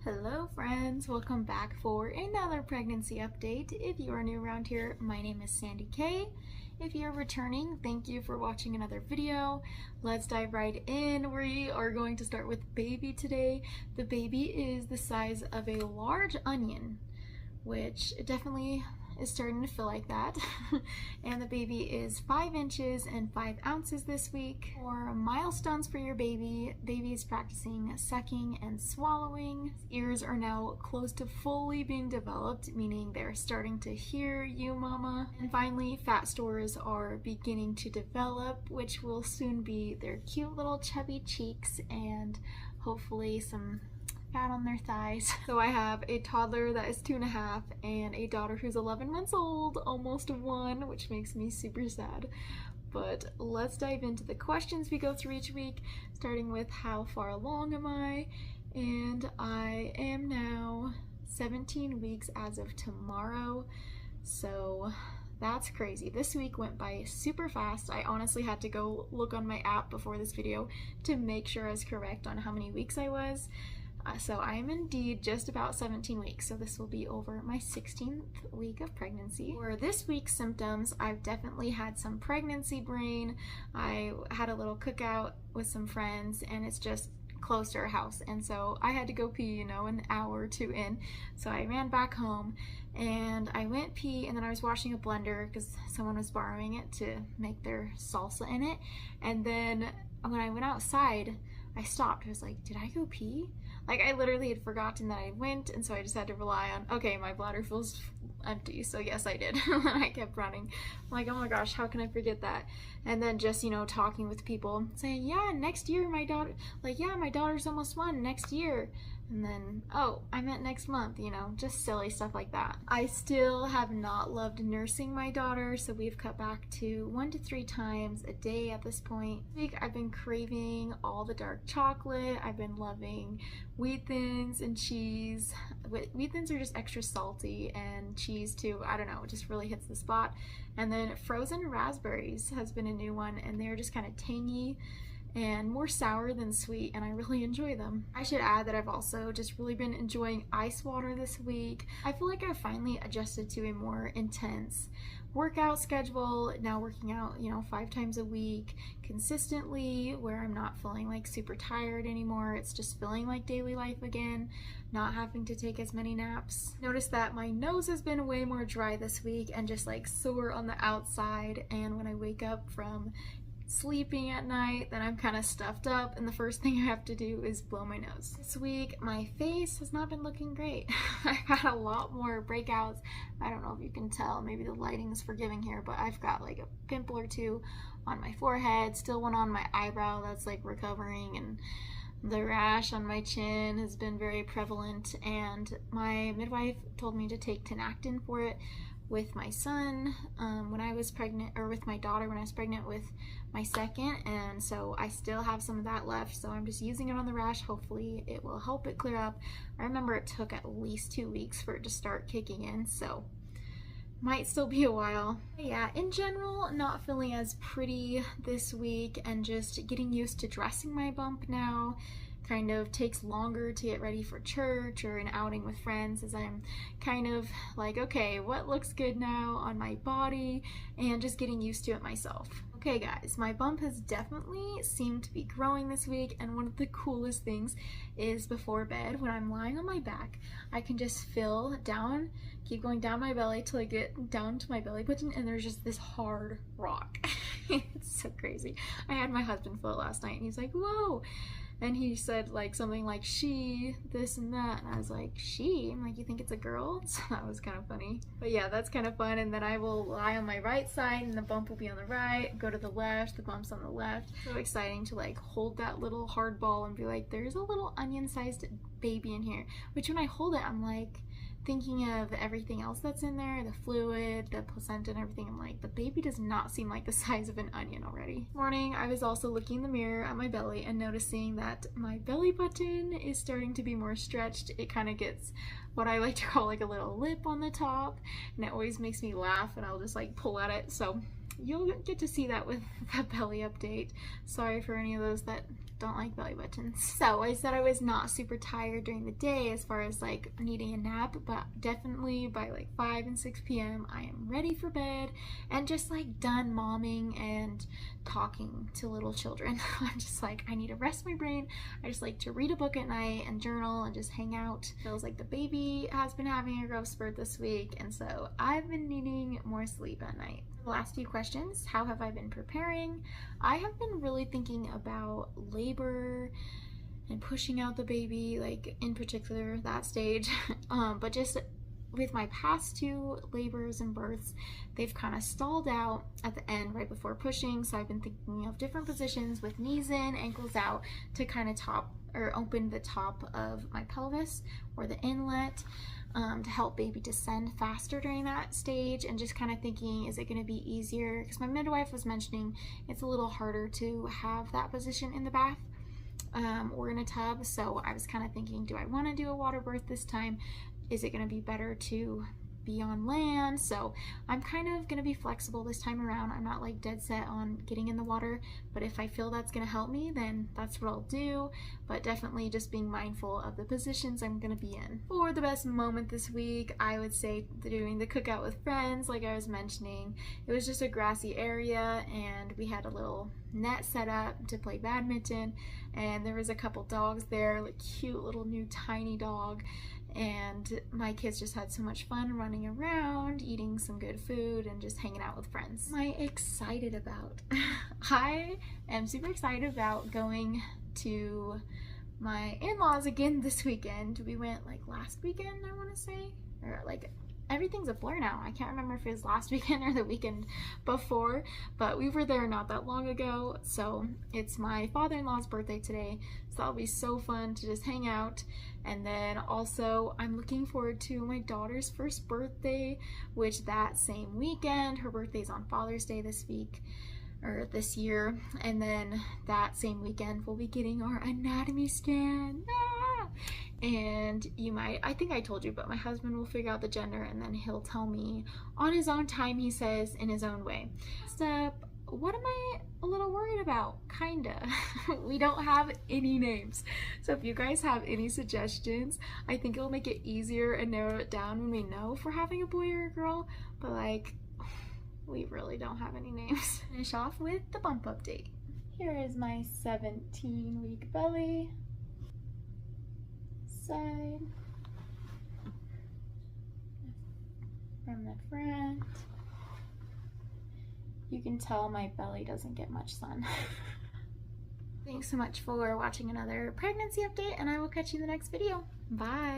Hello friends, welcome back for another pregnancy update. If you are new around here, my name is Sandy-Kaye. If you're returning, thank you for watching another video. Let's dive right in. We are going to start with baby today. The baby is the size of a large onion, which definitely is starting to feel like that. And the baby is 5 inches and 5 ounces this week. For milestones for your baby, baby is practicing sucking and swallowing. His ears are now close to fully being developed, meaning they're starting to hear you, mama. And finally, fat stores are beginning to develop, which will soon be their cute little chubby cheeks and hopefully some fat on their thighs. So I have a toddler that is 2.5 and a daughter who's 11 months old, almost 1, which makes me super sad. But let's dive into the questions we go through each week, starting with how far along am I? And I am now 17 weeks as of tomorrow. So that's crazy. This week went by super fast. I honestly had to go look on my app before this video to make sure I was correct on how many weeks I was. So I am indeed just about 17 weeks, so this will be over my 16th week of pregnancy. For this week's symptoms, I've definitely had some pregnancy brain. I had a little cookout with some friends, and it's just close to our house, and so I had to go pee, an hour or two in. So I ran back home, and I went pee, and then I was washing a blender because someone was borrowing it to make their salsa in it. And then when I went outside, I stopped. I was like, did I go pee? Like, I literally had forgotten that I went, and so I just had to rely on, okay, my bladder feels empty, so yes, I did. And I kept running. I'm like, oh my gosh, how can I forget that? And then just, talking with people, saying, yeah, next year my daughter, my daughter's almost 1 next year. And then, oh, I meant next month, just silly stuff like that. I still have not loved nursing my daughter, so we've cut back to 1 to 3 times a day at this point. This week I've been craving all the dark chocolate. I've been loving Wheat Thins and cheese. Wheat Thins are just extra salty, and cheese too, I don't know, it just really hits the spot. And then frozen raspberries has been a new one, and they're just kind of tangy and more sour than sweet, and I really enjoy them. I should add that I've also just really been enjoying ice water this week. I feel like I've finally adjusted to a more intense workout schedule, now working out 5 times a week consistently, where I'm not feeling like super tired anymore. It's just feeling like daily life again, not having to take as many naps. Notice that my nose has been way more dry this week and just like sore on the outside, and when I wake up from sleeping at night, then I'm kind of stuffed up, and the first thing I have to do is blow my nose. This week my face has not been looking great. I've had a lot more breakouts. I don't know if you can tell, maybe the lighting is forgiving here, but I've got like a pimple or 2 on my forehead, still one on my eyebrow that's like recovering, and the rash on my chin has been very prevalent, and my midwife told me to take Tinactin for it with my son when I was pregnant, or with my daughter when I was pregnant with my second, and so I still have some of that left, so I'm just using it on the rash. Hopefully it will help it clear up. I remember it took at least 2 weeks for it to start kicking in, so might still be a while. But yeah, in general, not feeling as pretty this week, and just getting used to dressing my bump now. Kind of takes longer to get ready for church or an outing with friends, as I'm kind of like, okay, what looks good now on my body, and just getting used to it myself. Okay guys, my bump has definitely seemed to be growing this week, and one of the coolest things is before bed, when I'm lying on my back, I can just feel down, keep going down my belly till I get down to my belly button, and there's just this hard rock. It's so crazy. I had my husband feel it last night, and he's like, whoa. And he said like something like she, this and that, and I was like, she? I'm like, you think it's a girl? So that was kind of funny. But yeah, that's kind of fun. And then I will lie on my right side, and the bump will be on the right, go to the left, the bump's on the left. So exciting to like hold that little hard ball and be like, there's a little onion-sized baby in here. Which when I hold it, I'm like thinking of everything else that's in there, the fluid, the placenta and everything. I'm like, the baby does not seem like the size of an onion already. This morning, I was also looking in the mirror at my belly and noticing that my belly button is starting to be more stretched. It kind of gets what I like to call like a little lip on the top, and it always makes me laugh, and I'll just like pull at it. So you'll get to see that with the belly update. Sorry for any of those that don't like belly buttons. So I said I was not super tired during the day as far as like needing a nap, but definitely by like 5 and 6 p.m. I am ready for bed and just like done momming and talking to little children. I'm just like, I need to rest my brain. I just like to read a book at night and journal and just hang out. Feels like the baby has been having a growth spurt this week, and so I've been needing more sleep at night. The last few questions, how have I been preparing? I have been really thinking about labor and pushing out the baby, like in particular that stage, but just with my past 2 labors and births, they've kind of stalled out at the end right before pushing, so I've been thinking of different positions with knees in, ankles out, to kind of open the top of my pelvis or the inlet, to help baby descend faster during that stage, and just kind of thinking, is it going to be easier? Because my midwife was mentioning it's a little harder to have that position in the bath or in a tub, so I was kind of thinking, do I want to do a water birth this time? Is it going to be better to be on land? So I'm kind of going to be flexible this time around. I'm not like dead set on getting in the water, but if I feel that's going to help me, then that's what I'll do. But definitely just being mindful of the positions I'm going to be in. For the best moment this week, I would say doing the cookout with friends, like I was mentioning. It was just a grassy area, and we had a little net set up to play badminton, and there was a couple dogs there, like cute little new tiny dog, and my kids just had so much fun running around, eating some good food, and just hanging out with friends. What am I excited about? I am super excited about going to my in-laws again this weekend. We went like last weekend, I want to say, or like everything's a blur now. I can't remember if it was last weekend or the weekend before, but we were there not that long ago. So it's my father-in-law's birthday today, so that'll be so fun to just hang out. And then also I'm looking forward to my daughter's first birthday, which that same weekend, her birthday's on Father's Day this week, or this year, and then that same weekend we'll be getting our anatomy scan. And I think I told you, but my husband will figure out the gender and then he'll tell me on his own time, he says, in his own way. Step, what am I a little worried about? Kinda. We don't have any names. So if you guys have any suggestions, I think it'll make it easier and narrow it down when we know if we're having a boy or a girl, but like, we really don't have any names. Finish off with the bump update. Here is my 17-week belly. Side. From the front. You can tell my belly doesn't get much sun. Thanks so much for watching another pregnancy update, and I will catch you in the next video. Bye!